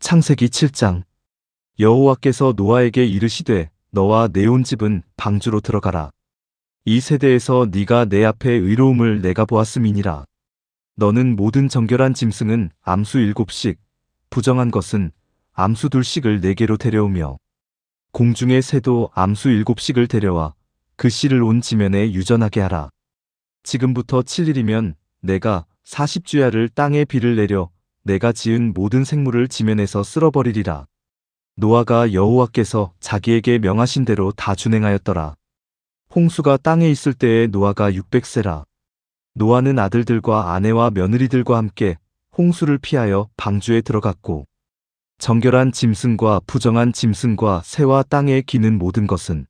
창세기 7장. 여호와께서 노아에게 이르시되 너와 내 온 집은 방주로 들어가라. 이 세대에서 네가 내 앞에 의로움을 내가 보았음이니라. 너는 모든 정결한 짐승은 암수 7씩, 부정한 것은 암수 2씩을 내게로 데려오며 공중의 새도 암수 7씩을 데려와 그 씨를 온 지면에 유전하게 하라. 지금부터 7일이면 내가 40주야를 땅에 비를 내려 내가 지은 모든 생물을 지면에서 쓸어버리리라. 노아가 여호와께서 자기에게 명하신 대로 다 준행하였더라. 홍수가 땅에 있을 때에 노아가 600세라. 노아는 아들들과 아내와 며느리들과 함께 홍수를 피하여 방주에 들어갔고 정결한 짐승과 부정한 짐승과 새와 땅에 기는 모든 것은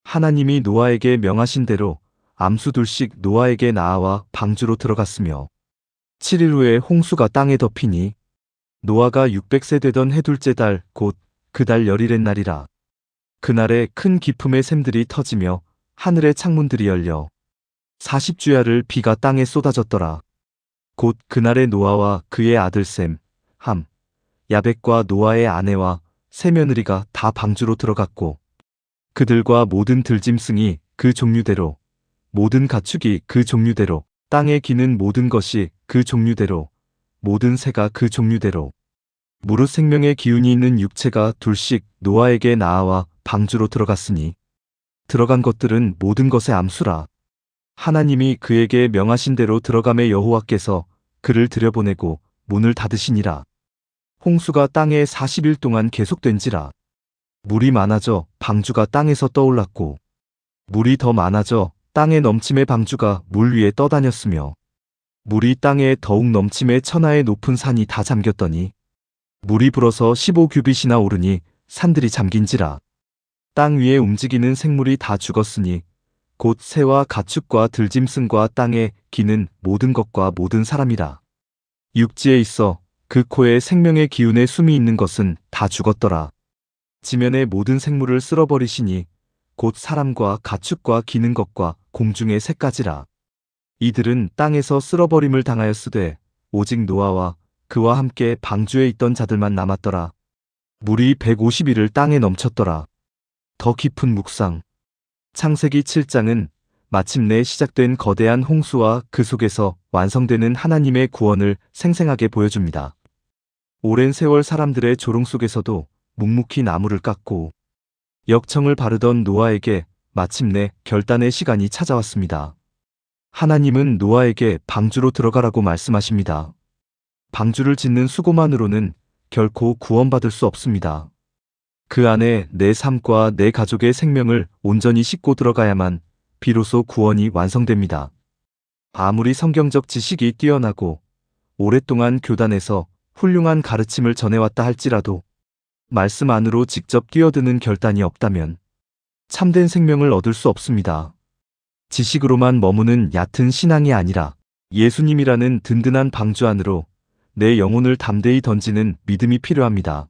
하나님이 노아에게 명하신 대로 암수 2씩 노아에게 나아와 방주로 들어갔으며 7일 후에 홍수가 땅에 덮이니 노아가 600세 되던 해둘째 달 곧 그 달 열일의 날이라. 그날에 큰 기품의 샘들이 터지며 하늘의 창문들이 열려 40주야를 비가 땅에 쏟아졌더라. 곧 그날에 노아와 그의 아들 셈, 함, 야벳과 노아의 아내와 세 며느리가 다 방주로 들어갔고 그들과 모든 들짐승이 그 종류대로 모든 가축이 그 종류대로 땅에 기는 모든 것이 그 종류대로 모든 새가 그 종류대로 무릇 생명의 기운이 있는 육체가 2씩 노아에게 나아와 방주로 들어갔으니 들어간 것들은 모든 것의 암수라. 하나님이 그에게 명하신 대로 들어가매 여호와께서 그를 들여보내고 문을 닫으시니라. 홍수가 땅에 40일 동안 계속된지라. 물이 많아져 방주가 땅에서 떠올랐고 물이 더 많아져 땅에 넘침의 방주가 물 위에 떠다녔으며 물이 땅에 더욱 넘침의 천하의 높은 산이 다 잠겼더니 물이 불어서 15규빗이나 오르니 산들이 잠긴지라. 땅 위에 움직이는 생물이 다 죽었으니 곧 새와 가축과 들짐승과 땅에 기는 모든 것과 모든 사람이라. 육지에 있어 그 코에 생명의 기운의 숨이 있는 것은 다 죽었더라. 지면의 모든 생물을 쓸어버리시니 곧 사람과 가축과 기는 것과 공중의 새까지라. 이들은 땅에서 쓸어버림을 당하였으되 오직 노아와 그와 함께 방주에 있던 자들만 남았더라. 물이 150일을 땅에 넘쳤더라. 더 깊은 묵상. 창세기 7장은 마침내 시작된 거대한 홍수와 그 속에서 완성되는 하나님의 구원을 생생하게 보여줍니다. 오랜 세월 사람들의 조롱 속에서도 묵묵히 나무를 깎고 역청을 바르던 노아에게 마침내 결단의 시간이 찾아왔습니다. 하나님은 노아에게 방주로 들어가라고 말씀하십니다. 방주를 짓는 수고만으로는 결코 구원받을 수 없습니다. 그 안에 내 삶과 내 가족의 생명을 온전히 싣고 들어가야만 비로소 구원이 완성됩니다. 아무리 성경적 지식이 뛰어나고 오랫동안 교단에서 훌륭한 가르침을 전해왔다 할지라도 말씀 안으로 직접 뛰어드는 결단이 없다면 참된 생명을 얻을 수 없습니다. 지식으로만 머무는 얕은 신앙이 아니라 예수님이라는 든든한 방주 안으로 내 영혼을 담대히 던지는 믿음이 필요합니다.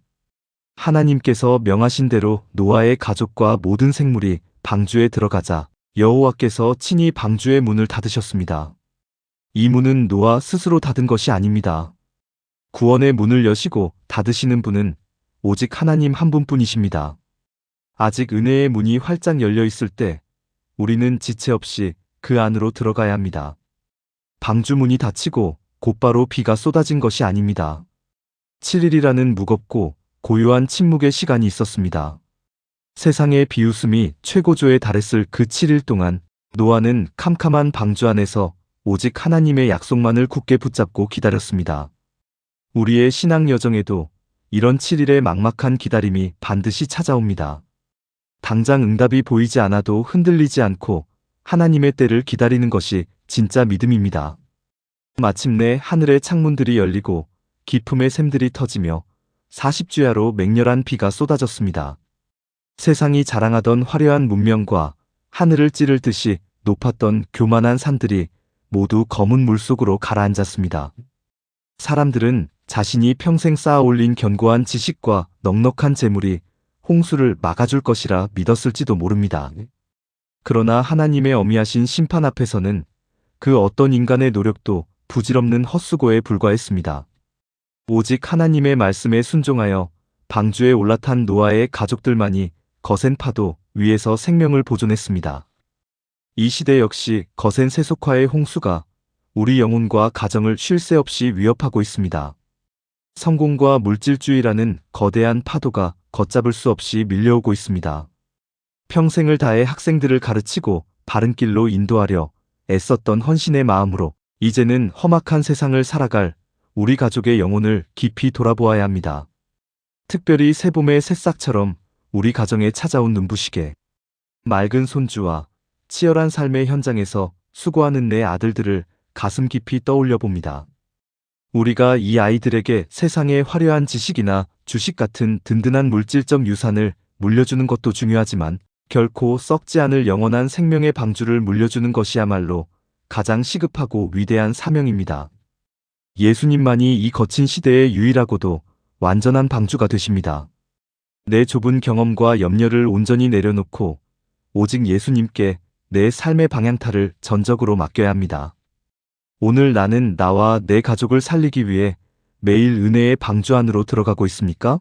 하나님께서 명하신 대로 노아의 가족과 모든 생물이 방주에 들어가자 여호와께서 친히 방주의 문을 닫으셨습니다. 이 문은 노아 스스로 닫은 것이 아닙니다. 구원의 문을 여시고 닫으시는 분은 오직 하나님 한 분뿐이십니다. 아직 은혜의 문이 활짝 열려 있을 때 우리는 지체 없이 그 안으로 들어가야 합니다. 방주 문이 닫히고 곧바로 비가 쏟아진 것이 아닙니다. 7일이라는 무겁고 고요한 침묵의 시간이 있었습니다. 세상의 비웃음이 최고조에 달했을 그 7일 동안 노아는 캄캄한 방주 안에서 오직 하나님의 약속만을 굳게 붙잡고 기다렸습니다. 우리의 신앙 여정에도 이런 7일의 막막한 기다림이 반드시 찾아옵니다. 당장 응답이 보이지 않아도 흔들리지 않고 하나님의 때를 기다리는 것이 진짜 믿음입니다. 마침내 하늘의 창문들이 열리고 기품의 샘들이 터지며 40주야로 맹렬한 비가 쏟아졌습니다. 세상이 자랑하던 화려한 문명과 하늘을 찌를 듯이 높았던 교만한 산들이 모두 검은 물속으로 가라앉았습니다. 사람들은 자신이 평생 쌓아 올린 견고한 지식과 넉넉한 재물이 홍수를 막아줄 것이라 믿었을지도 모릅니다. 그러나 하나님의 어미하신 심판 앞에서는 그 어떤 인간의 노력도 부질없는 헛수고에 불과했습니다. 오직 하나님의 말씀에 순종하여 방주에 올라탄 노아의 가족들만이 거센 파도 위에서 생명을 보존했습니다. 이 시대 역시 거센 세속화의 홍수가 우리 영혼과 가정을 쉴 새 없이 위협하고 있습니다. 성공과 물질주의라는 거대한 파도가 걷잡을 수 없이 밀려오고 있습니다. 평생을 다해 학생들을 가르치고 바른 길로 인도하려 애썼던 헌신의 마음으로 이제는 험악한 세상을 살아갈 우리 가족의 영혼을 깊이 돌아보아야 합니다. 특별히 새봄의 새싹처럼 우리 가정에 찾아온 눈부시게 맑은 손주와 치열한 삶의 현장에서 수고하는 내 아들들을 가슴 깊이 떠올려 봅니다. 우리가 이 아이들에게 세상의 화려한 지식이나 주식 같은 든든한 물질적 유산을 물려주는 것도 중요하지만 결코 썩지 않을 영원한 생명의 방주를 물려주는 것이야말로 가장 시급하고 위대한 사명입니다. 예수님만이 이 거친 시대의 유일하고도 완전한 방주가 되십니다. 내 좁은 경험과 염려를 온전히 내려놓고 오직 예수님께 내 삶의 방향타를 전적으로 맡겨야 합니다. 오늘 나는 나와 내 가족을 살리기 위해 매일 은혜의 방주 안으로 들어가고 있습니까?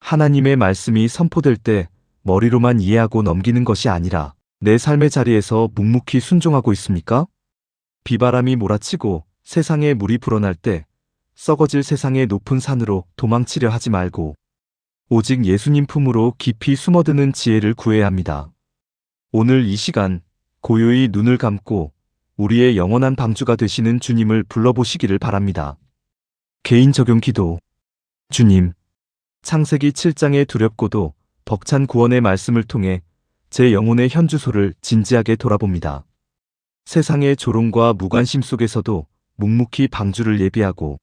하나님의 말씀이 선포될 때 머리로만 이해하고 넘기는 것이 아니라 내 삶의 자리에서 묵묵히 순종하고 있습니까? 비바람이 몰아치고 세상에 물이 불어날 때 썩어질 세상의 높은 산으로 도망치려 하지 말고 오직 예수님 품으로 깊이 숨어드는 지혜를 구해야 합니다. 오늘 이 시간 고요히 눈을 감고 우리의 영원한 방주가 되시는 주님을 불러보시기를 바랍니다. 개인 적용 기도. 주님, 창세기 7장의 두렵고도 벅찬 구원의 말씀을 통해 제 영혼의 현주소를 진지하게 돌아봅니다. 세상의 조롱과 무관심 속에서도 묵묵히 방주를 예비하고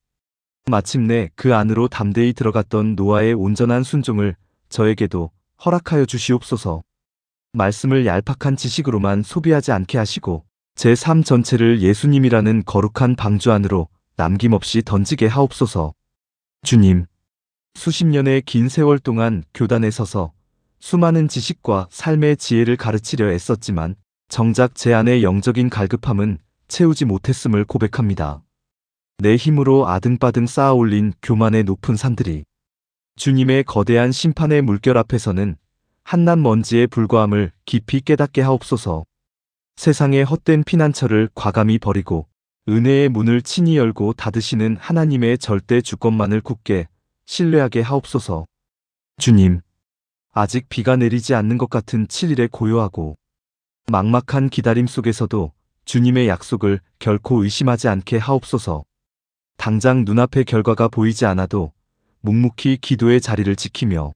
마침내 그 안으로 담대히 들어갔던 노아의 온전한 순종을 저에게도 허락하여 주시옵소서. 말씀을 얄팍한 지식으로만 소비하지 않게 하시고 제 삶 전체를 예수님이라는 거룩한 방주 안으로 남김없이 던지게 하옵소서. 주님, 수십 년의 긴 세월 동안 교단에 서서 수많은 지식과 삶의 지혜를 가르치려 애썼지만 정작 제 안의 영적인 갈급함은 채우지 못했음을 고백합니다. 내 힘으로 아등바등 쌓아 올린 교만의 높은 산들이 주님의 거대한 심판의 물결 앞에서는 한낱 먼지에 불과함을 깊이 깨닫게 하옵소서. 세상의 헛된 피난처를 과감히 버리고 은혜의 문을 친히 열고 닫으시는 하나님의 절대 주권만을 굳게 신뢰하게 하옵소서. 주님, 아직 비가 내리지 않는 것 같은 7일의 고요하고 막막한 기다림 속에서도 주님의 약속을 결코 의심하지 않게 하옵소서. 당장 눈앞의 결과가 보이지 않아도 묵묵히 기도의 자리를 지키며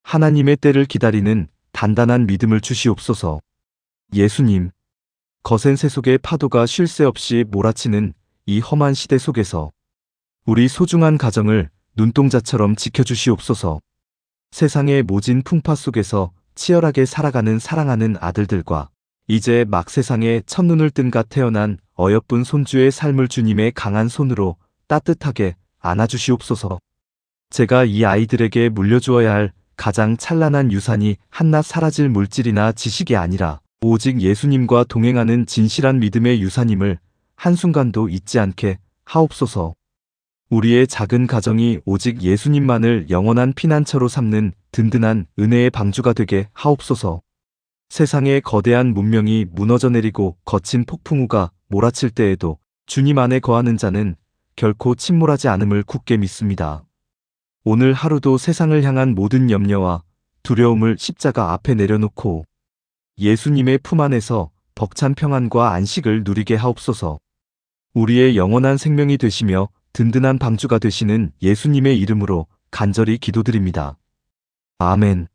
하나님의 때를 기다리는 단단한 믿음을 주시옵소서. 예수님, 거센 세속의 파도가 쉴 새 없이 몰아치는 이 험한 시대 속에서 우리 소중한 가정을 눈동자처럼 지켜주시옵소서. 세상의 모진 풍파 속에서 치열하게 살아가는 사랑하는 아들들과 이제 막 세상에 첫눈을 뜬 가 태어난 어여쁜 손주의 삶을 주님의 강한 손으로 따뜻하게 안아주시옵소서. 제가 이 아이들에게 물려주어야 할 가장 찬란한 유산이 한낱 사라질 물질이나 지식이 아니라 오직 예수님과 동행하는 진실한 믿음의 유산임을 한순간도 잊지 않게 하옵소서. 우리의 작은 가정이 오직 예수님만을 영원한 피난처로 삼는 든든한 은혜의 방주가 되게 하옵소서. 세상의 거대한 문명이 무너져 내리고 거친 폭풍우가 몰아칠 때에도 주님 안에 거하는 자는 결코 침몰하지 않음을 굳게 믿습니다. 오늘 하루도 세상을 향한 모든 염려와 두려움을 십자가 앞에 내려놓고 예수님의 품 안에서 벅찬 평안과 안식을 누리게 하옵소서. 우리의 영원한 생명이 되시며 든든한 방주가 되시는 예수님의 이름으로 간절히 기도드립니다. 아멘.